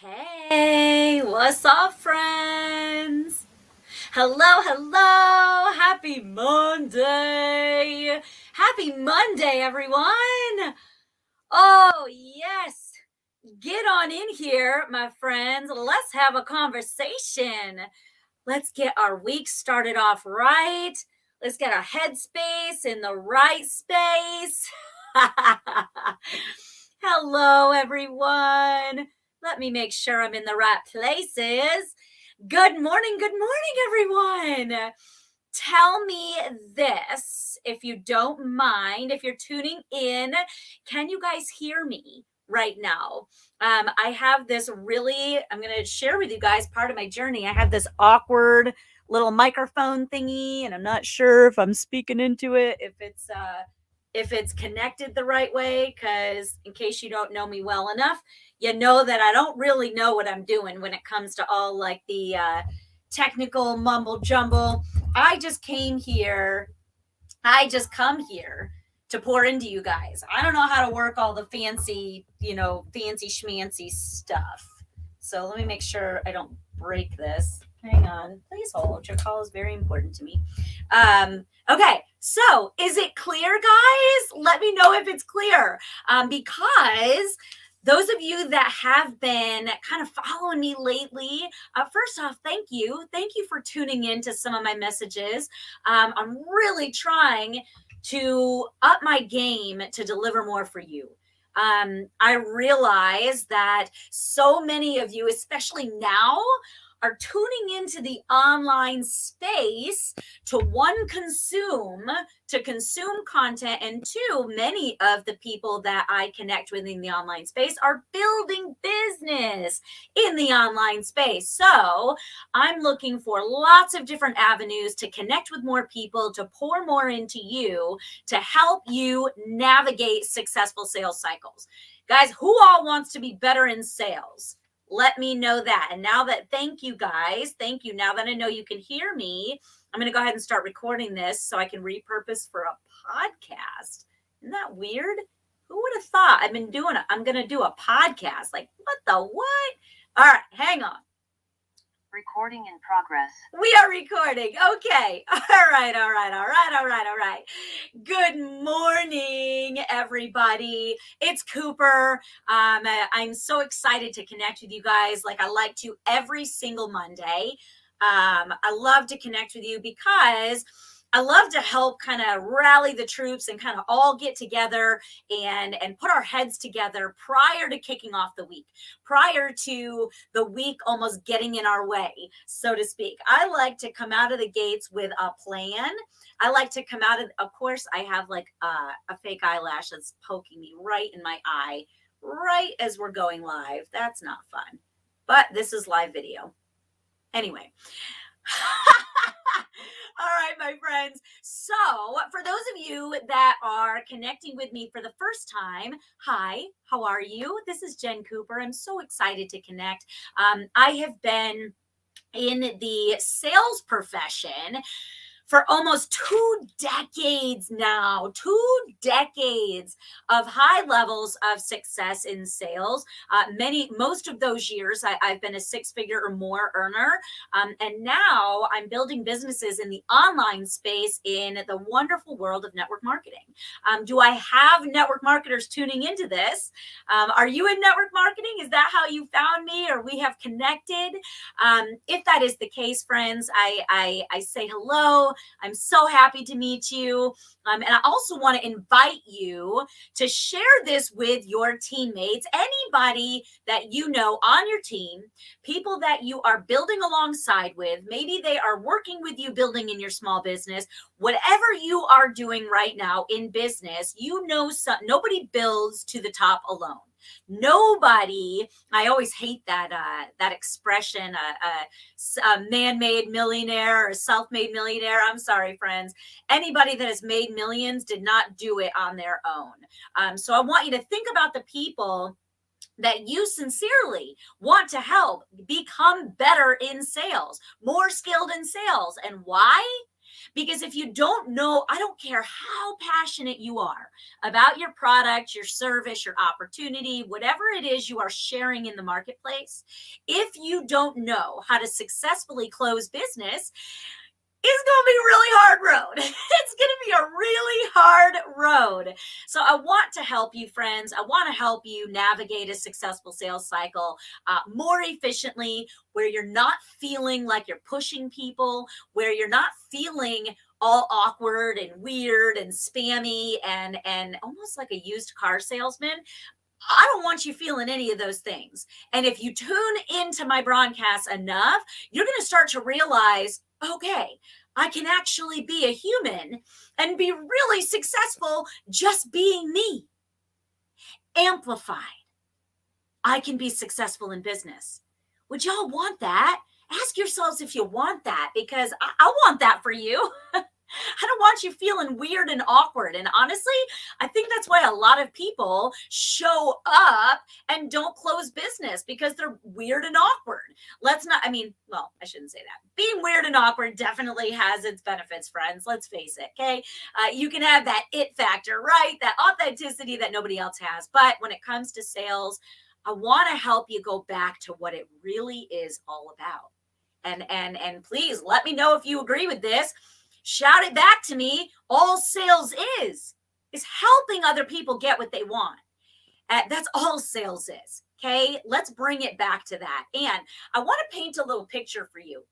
Hey, what's up, friends? Hello, hello. Happy Monday. Happy Monday, everyone. Oh, yes. Get on in here, my friends. Let's have a conversation. Let's get our week started off right. Let's get our headspace in the right space. Hello, everyone. Let me make sure I'm in the right places. Good morning, everyone. Tell me this, if you don't mind, if you're tuning in, can you guys hear me right now? I have this I'm going to share with you guys part of my journey. I have this awkward little microphone thingy, and I'm not sure if I'm speaking into it, if it's connected the right way, because in case you don't know me well enough, you know that I don't really know what I'm doing when it comes to all like the technical mumble jumble. I just came here. I just come here to pour into you guys. I don't know how to work all the fancy, fancy schmancy stuff. So let me make sure I don't break this. Hang on. Please hold. Your call is very important to me. Okay. So is it clear, guys? Let me know if it's clear. Because those of you that have been kind of following me lately, first off, thank you. Thank you for tuning in to some of my messages. I'm really trying to up my game to deliver more for you. I realize that so many of you, especially now, are tuning into the online space to consume content, and two, many of the people that I connect with in the online space are building business in the online space. So I'm looking for lots of different avenues to connect with more people, to pour more into you, to help you navigate successful sales cycles. Guys, who all wants to be better in sales? Let me know that. And thank you guys. Thank you. Now that I know you can hear me, I'm going to go ahead and start recording this so I can repurpose for a podcast. Isn't that weird? Who would have thought I'm going to do a podcast? Like, what the what? All right, hang on. Recording in progress. We are recording. Okay. All right. Good morning, everybody. It's Cooper. I'm so excited to connect with you guys like I like to every single Monday. I love to connect with you because I love to help kind of rally the troops and kind of all get together and put our heads together prior to kicking off the week, prior to the week almost getting in our way, so to speak. I like to come out of the gates with a plan. I like to come out of course, I have like a fake eyelash that's poking me right in my eye, right as we're going live. That's not fun, but this is live video. Anyway. All right, my friends. So for those of you that are connecting with me for the first time, hi, how are you? This is Jen Cooper. I'm so excited to connect. I have been in the sales profession for almost 2 decades now, 2 decades of high levels of success in sales. Most of those years, I've been a 6-figure or more earner. And now I'm building businesses in the online space in the wonderful world of network marketing. Do I have network marketers tuning into this? Are you in network marketing? Is that how you found me, or we have connected? If that is the case, friends, I say hello. I'm so happy to meet you. And I also want to invite you to share this with your teammates, anybody that you know on your team, people that you are building alongside with. Maybe they are working with you building in your small business. Whatever you are doing right now in business, nobody builds to the top alone. Nobody, I always hate that expression, a man-made millionaire or self-made millionaire. I'm sorry, friends. Anybody that has made millions did not do it on their own. So I want you to think about the people that you sincerely want to help become better in sales, more skilled in sales. And why? Because if you don't know, I don't care how passionate you are about your product, your service, your opportunity, whatever it is you are sharing in the marketplace, if you don't know how to successfully close business, it's going to be a really hard road. It's going to be a really hard road. So I want to help you, friends. I want to help you navigate a successful sales cycle more efficiently, where you're not feeling like you're pushing people, where you're not feeling all awkward and weird and spammy and almost like a used car salesman. I don't want you feeling any of those things. And if you tune into my broadcast enough, you're going to start to realize, okay, I can actually be a human and be really successful just being me. Amplified. I can be successful in business. Would y'all want that? Ask yourselves if you want that, because I want that for you. I don't want you feeling weird and awkward. And honestly, I think that's why a lot of people show up and don't close business, because they're weird and awkward. I shouldn't say that. Being weird and awkward definitely has its benefits, friends. Let's face it, okay? You can have that it factor, right? That authenticity that nobody else has. But when it comes to sales, I want to help you go back to what it really is all about. And please let me know if you agree with this. Shout it back to me. All sales is helping other people get what they want. That's all sales is. Okay, let's bring it back to that. And I want to paint a little picture for you.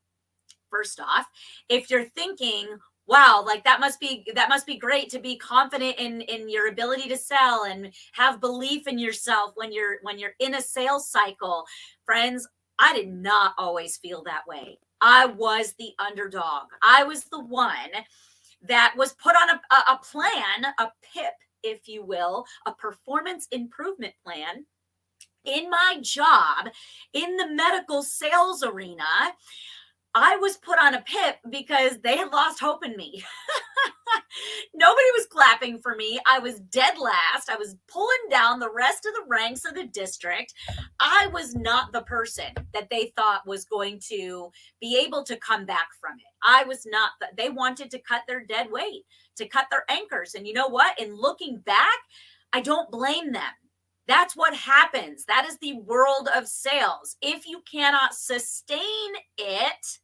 First off, if you're thinking, wow, like that must be great to be confident in your ability to sell and have belief in yourself when you're in a sales cycle. Friends, I did not always feel that way. I was the underdog. I was the one that was put on a plan, a PIP, if you will, a performance improvement plan in my job in the medical sales arena. I was put on a PIP because they had lost hope in me. Nobody was clapping for me. I was dead last. I was pulling down the rest of the ranks of the district. I was not the person that they thought was going to be able to come back from it. I was not. They wanted to cut their dead weight, to cut their anchors. And you know what? In looking back, I don't blame them. That's what happens. That is the world of sales. If you cannot sustain it,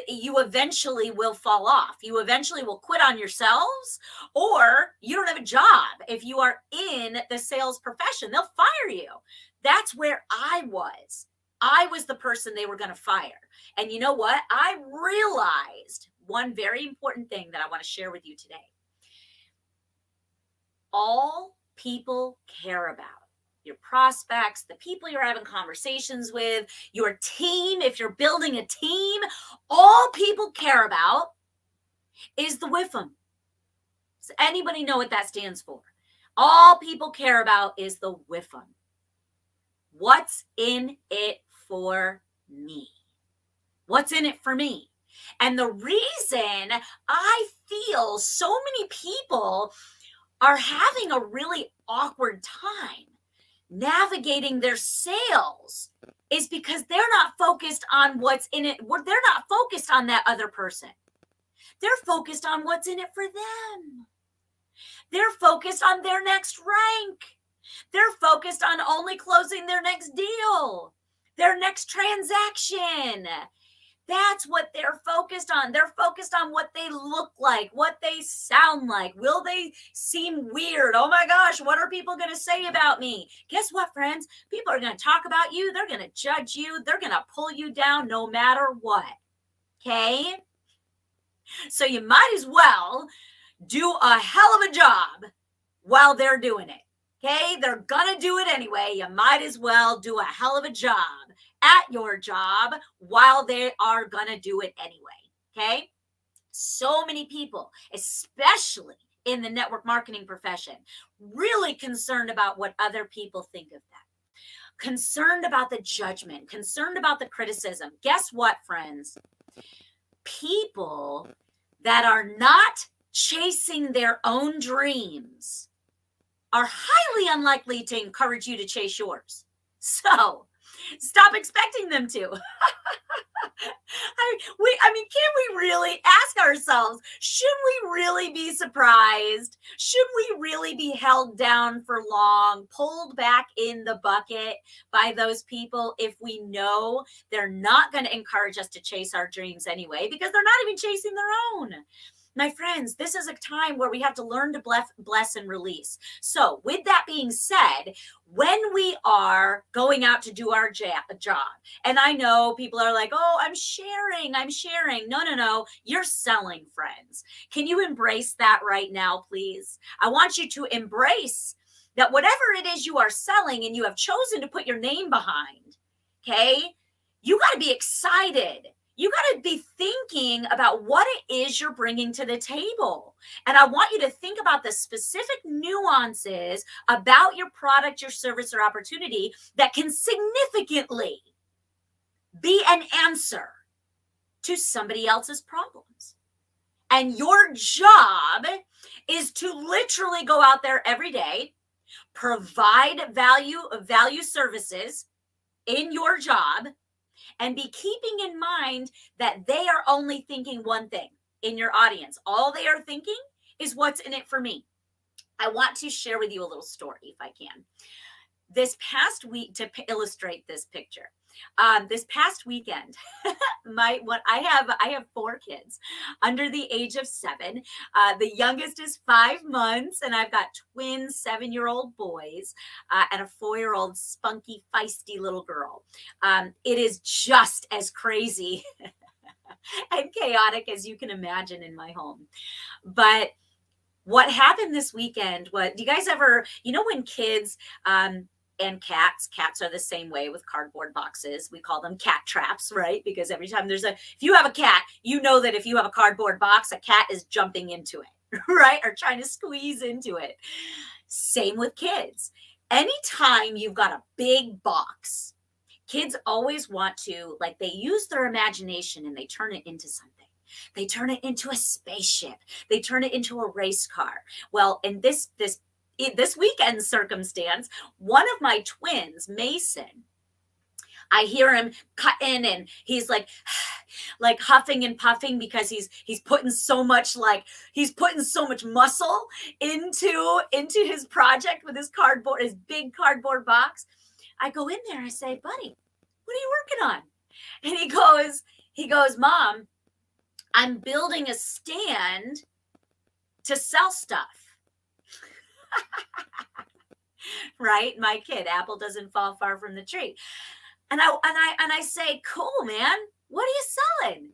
you eventually will fall off. You eventually will quit on yourselves, or you don't have a job. If you are in the sales profession, they'll fire you. That's where I was. I was the person they were going to fire. And you know what? I realized one very important thing that I want to share with you today. All people care about, your prospects, the people you're having conversations with, your team, if you're building a team, all people care about is the WIIFM. Does anybody know what that stands for? All people care about is the WIIFM. What's in it for me? What's in it for me? And the reason I feel so many people are having a really awkward time navigating their sales is because they're not focused on what's in it. They're not focused on that other person. They're focused on what's in it for them. They're focused on their next rank. They're focused on only closing their next deal, their next transaction. That's what they're focused on. They're focused on what they look like, what they sound like. Will they seem weird? Oh my gosh, what are people going to say about me? Guess what, friends? People are going to talk about you. They're going to judge you. They're going to pull you down no matter what. Okay? So you might as well do a hell of a job while they're doing it. Okay? They're going to do it anyway. You might as well do a hell of a job at your job while they are going to do it anyway. Okay? So many people, especially in the network marketing profession, really concerned about what other people think of them. Concerned about the judgment, concerned about the criticism. Guess what, friends? People that are not chasing their own dreams are highly unlikely to encourage you to chase yours. So, Stop expecting them to. I mean, can we really ask ourselves, should we really be surprised? Should we really be held down for long, pulled back in the bucket by those people if we know they're not going to encourage us to chase our dreams anyway, because they're not even chasing their own? My friends, this is a time where we have to learn to bless and release. So with that being said, when we are going out to do our job, and I know people are like, oh, I'm sharing. No. You're selling, friends. Can you embrace that right now, please? I want you to embrace that whatever it is you are selling and you have chosen to put your name behind, okay? You got to be excited. You got to be thinking about what it is you're bringing to the table. And I want you to think about the specific nuances about your product, your service, or opportunity that can significantly be an answer to somebody else's problems. And your job is to literally go out there every day, provide value services in your job, and be keeping in mind that they are only thinking one thing in your audience. All they are thinking is what's in it for me. I want to share with you a little story if I can. This past week, to illustrate this picture, this past weekend, I have 4 kids under the age of 7. The youngest is 5 months, and I've got twin 7-year-old boys and a 4-year-old spunky, feisty little girl. It is just as crazy and chaotic as you can imagine in my home. But what happened this weekend, do you guys ever, when kids, and cats are the same way with cardboard boxes. We call them cat traps, right? Because every time if you have a cat, you know that if you have a cardboard box, a cat is jumping into it, right? Or trying to squeeze into it. Same with kids. Anytime you've got a big box, kids always want to, they use their imagination and they turn it into something. They turn it into a spaceship. They turn it into a race car. Well, in this weekend circumstance, one of my twins, Mason, I hear him cutting and he's like huffing and puffing because he's putting so much muscle into his project with his big cardboard box. I go in there, I say, buddy, what are you working on? And he goes, Mom, I'm building a stand to sell stuff. Right? My kid, apple doesn't fall far from the tree. And I say, cool, man. What are you selling?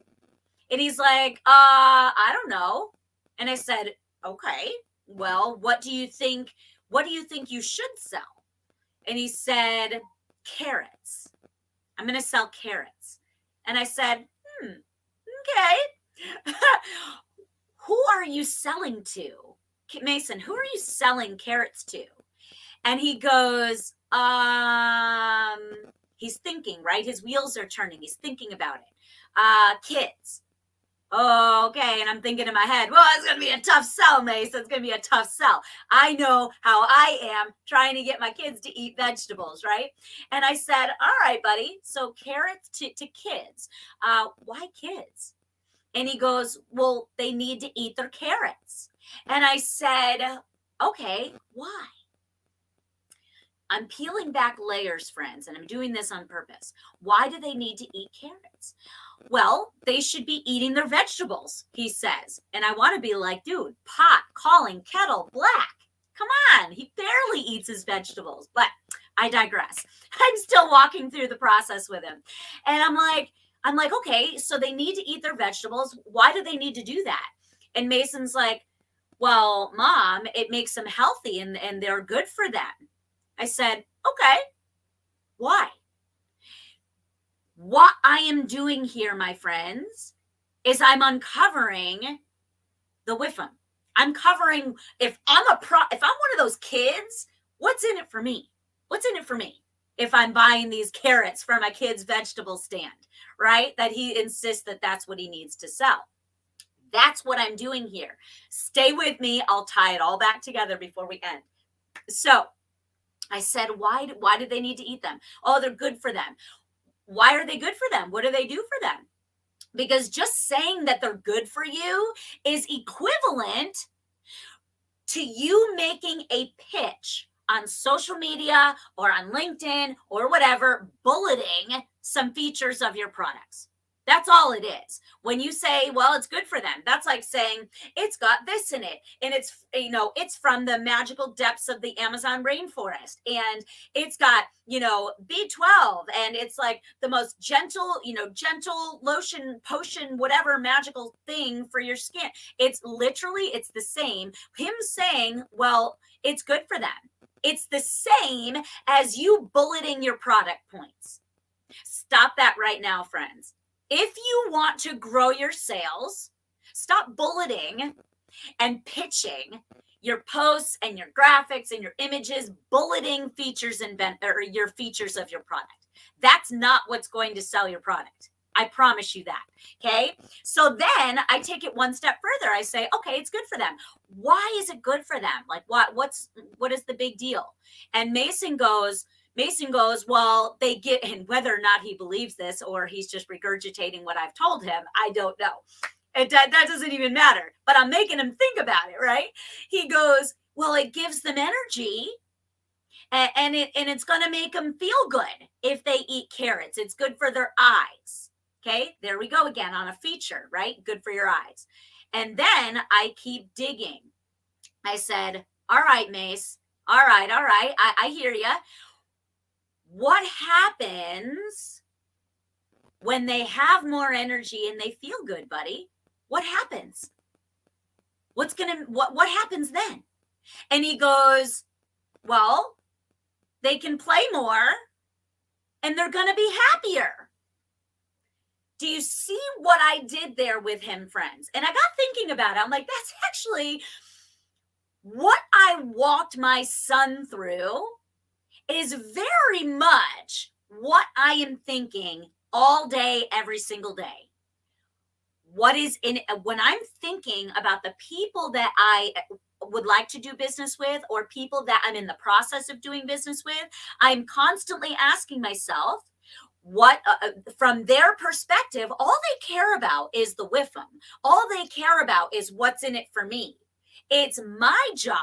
And he's like, I don't know. And I said, okay, well, what do you think you should sell? And he said, carrots. I'm going to sell carrots. And I said, okay. Who are you selling to? Mason, who are you selling carrots to? And he goes, he's thinking, right? His wheels are turning. He's thinking about it. Kids. Oh, okay. And I'm thinking in my head, well, it's going to be a tough sell, Mason. It's going to be a tough sell. I know how I am trying to get my kids to eat vegetables, right? And I said, all right, buddy. So carrots to kids. Why kids? And he goes, well, they need to eat their carrots. And I said, okay, why? I'm peeling back layers, friends, and I'm doing this on purpose. Why do they need to eat carrots? Well, they should be eating their vegetables, he says. And I want to be like, dude, pot, calling, kettle, black. Come on, he barely eats his vegetables. But I digress. I'm still walking through the process with him. And I'm like, okay, so they need to eat their vegetables. Why do they need to do that? And Mason's like, well, Mom, it makes them healthy and they're good for them. I said, okay, why? What I am doing here, my friends, is I'm uncovering the WIIFM. I'm covering, if I'm one of those kids, what's in it for me? What's in it for me? If I'm buying these carrots from my kid's vegetable stand, right? That he insists that that's what he needs to sell. That's what I'm doing here. Stay with me. I'll tie it all back together before we end. So I said, why do they need to eat them? Oh, they're good for them. Why are they good for them? What do they do for them? Because just saying that they're good for you is equivalent to you making a pitch on social media or on LinkedIn or whatever, bulleting some features of your products. That's all it is. When you say, well, it's good for them, that's like saying it's got this in it, and it's from the magical depths of the Amazon rainforest, and it's got, B12, and it's like the most gentle lotion, potion, whatever magical thing for your skin. It's the same. Him saying, well, it's good for them. It's the same as you bulleting your product points. Stop that right now, friends. If you want to grow your sales, stop bulleting and pitching your posts and your graphics and your images, bulleting features or your features of your product. That's not what's going to sell your product. I promise you that. Okay. So then I take it one step further. I say, okay, it's good for them. Why is it good for them? Like what is the big deal? And Mason goes, well, they get, and whether or not he believes this or he's just regurgitating what I've told him, I don't know. That doesn't even matter, but I'm making him think about it, right? He goes, well, it gives them energy, and it's going to make them feel good if they eat carrots. It's good for their eyes. Okay, there we go again on a feature, right? Good for your eyes. And then I keep digging. I said, all right, Mace. All right. I hear you. What happens when they have more energy and they feel good, buddy? What happens? What happens then? And he goes, well, they can play more and they're going to be happier. Do you see what I did there with him, friends? And I got thinking about it. I'm like, that's actually what I walked my son through is very much what I am thinking all day, every single day. What is in when I'm thinking about the people that I would like to do business with or people that I'm in the process of doing business with, I'm constantly asking myself, what from their perspective, all they care about is the WIIFM. All they care about is what's in it for me. It's my job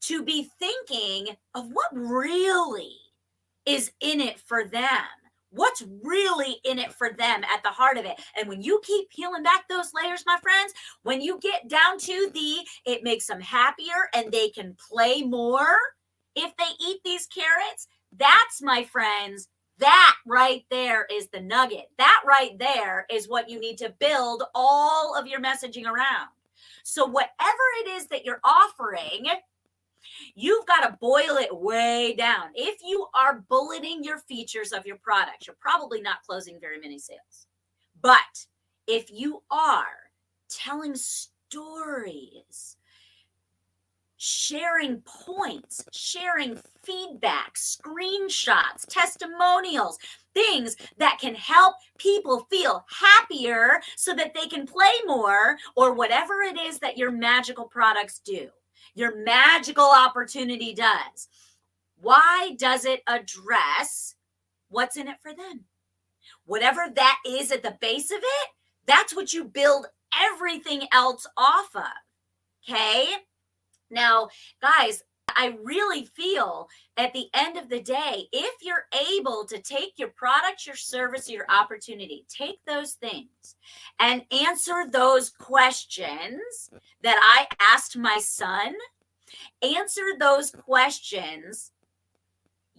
to be thinking of what really is in it for them. What's really in it for them at the heart of it. And when you keep peeling back those layers, my friends, when you get down to it makes them happier and they can play more if they eat these carrots, that's, my friends, that right there is the nugget. That right there is what you need to build all of your messaging around. So whatever it is that you're offering, you've got to boil it way down. If you are bulleting your features of your products, you're probably not closing very many sales. But if you are telling stories, sharing points, sharing feedback, screenshots, testimonials, things that can help people feel happier so that they can play more, or whatever it is that your magical products do, your magical opportunity does. Why does it address what's in it for them? Whatever that is at the base of it, that's what you build everything else off of. Okay? Now, guys, I really feel at the end of the day, if you're able to take your product, your service, your opportunity, take those things and answer those questions that I asked my son, answer those questions,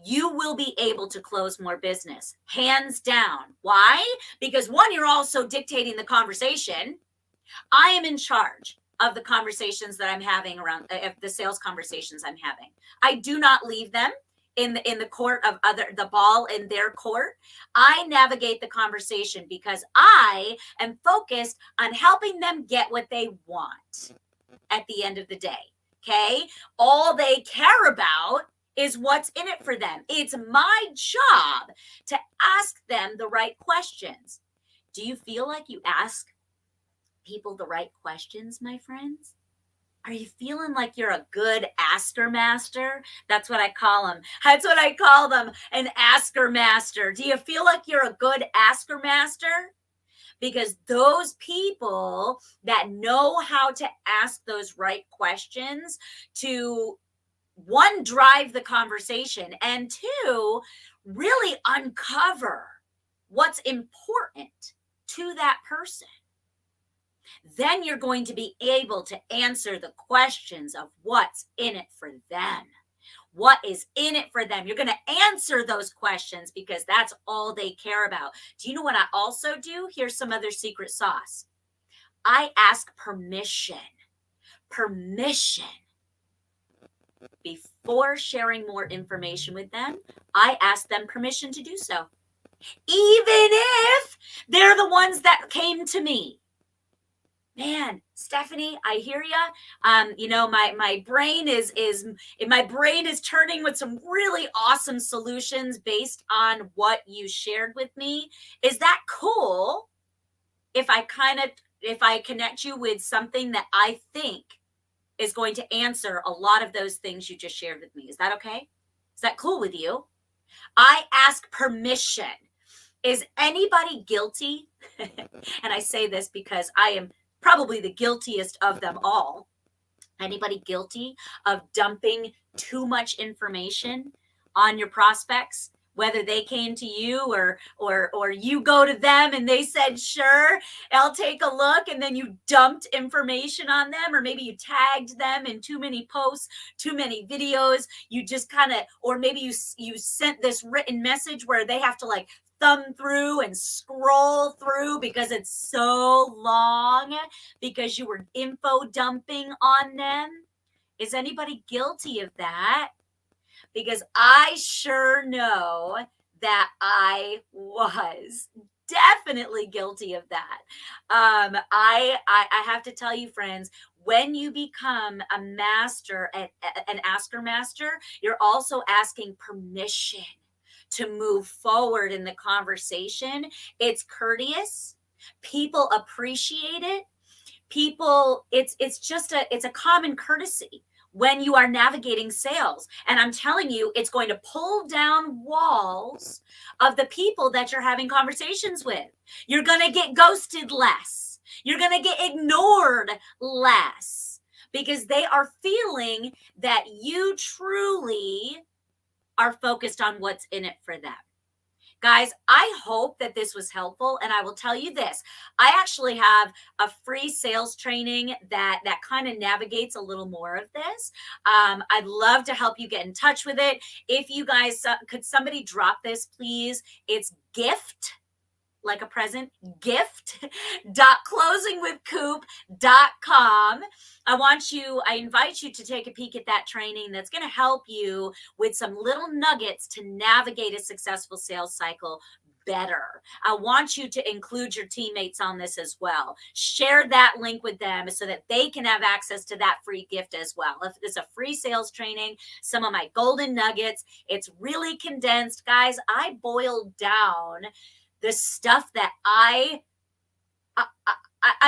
you will be able to close more business, hands down. Why? Because one, you're also dictating the conversation. I am in charge of the conversations that I'm having around the sales conversations I'm having. I do not leave them in the court of the ball in their court. I navigate the conversation because I am focused on helping them get what they want at the end of the day. Okay. All they care about is what's in it for them. It's my job to ask them the right questions. Do you feel like you ask people the right questions, my friends? Are you feeling like you're a good asker master? That's what I call them. That's what I call them, an asker master. Do you feel like you're a good asker master? Because those people that know how to ask those right questions to, one, drive the conversation, and two, really uncover what's important to that person, then you're going to be able to answer the questions of what's in it for them. What is in it for them? You're going to answer those questions because that's all they care about. Do you know what I also do? Here's some other secret sauce. I ask permission. Permission. Before sharing more information with them, I ask them permission to do so. Even if they're the ones that came to me. Man, Stephanie, I hear you. My brain is turning with some really awesome solutions based on what you shared with me. Is that cool? If I connect you with something that I think is going to answer a lot of those things you just shared with me. Is that okay? Is that cool with you? I ask permission. Is anybody guilty? And I say this because I am probably the guiltiest of them all. Anybody guilty of dumping too much information on your prospects, whether they came to you or you go to them and they said, sure, I'll take a look, and then you dumped information on them, or maybe you tagged them in too many posts, too many videos, you just kind of, or maybe you sent this written message where they have to like thumb through and scroll through because it's so long because you were info dumping on them. Is anybody guilty of that? Because I sure know that I was definitely guilty of that. I have to tell you, friends, when you become a master, an asker master, you're also asking permission to move forward in the conversation. It's courteous. People appreciate it. It's a common courtesy when you are navigating sales. And I'm telling you, it's going to pull down walls of the people that you're having conversations with. You're going to get ghosted less. You're going to get ignored less because they are feeling that you truly are focused on what's in it for them. Guys, I hope that this was helpful. And I will tell you this, I actually have a free sales training that kind of navigates a little more of this. I'd love to help you get in touch with it. If you guys, could somebody drop this, please? It's gift, like a present, gift.closingwithcoop.com. I invite you to take a peek at that training that's going to help you with some little nuggets to navigate a successful sales cycle better. I want you to include your teammates on this as well. Share that link with them so that they can have access to that free gift as well. If it's a free sales training, some of my golden nuggets, it's really condensed. Guys, I boiled down the stuff that I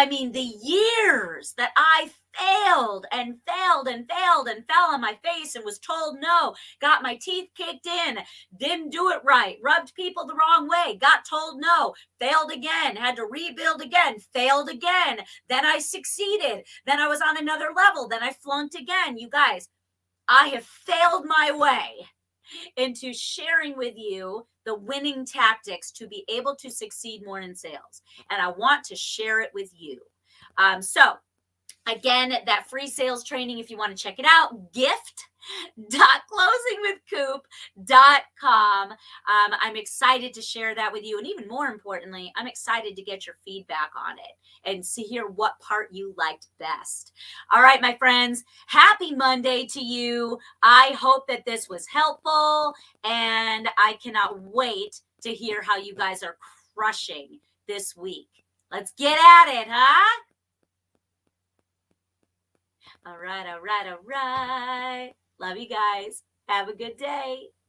mean, the years that I failed and failed and failed and fell on my face and was told no, got my teeth kicked in, didn't do it right, rubbed people the wrong way, got told no, failed again, had to rebuild again, failed again. Then I succeeded. Then I was on another level. Then I flunked again. You guys, I have failed my way into sharing with you the winning tactics to be able to succeed more in sales. And I want to share it with you. So again, that free sales training, if you want to check it out, gift.closingwithcoop.com. I'm excited to share that with you. And even more importantly, I'm excited to get your feedback on it and hear what part you liked best. All right, my friends, happy Monday to you. I hope that this was helpful, and I cannot wait to hear how you guys are crushing this week. Let's get at it, huh? All right. Love you guys. Have a good day.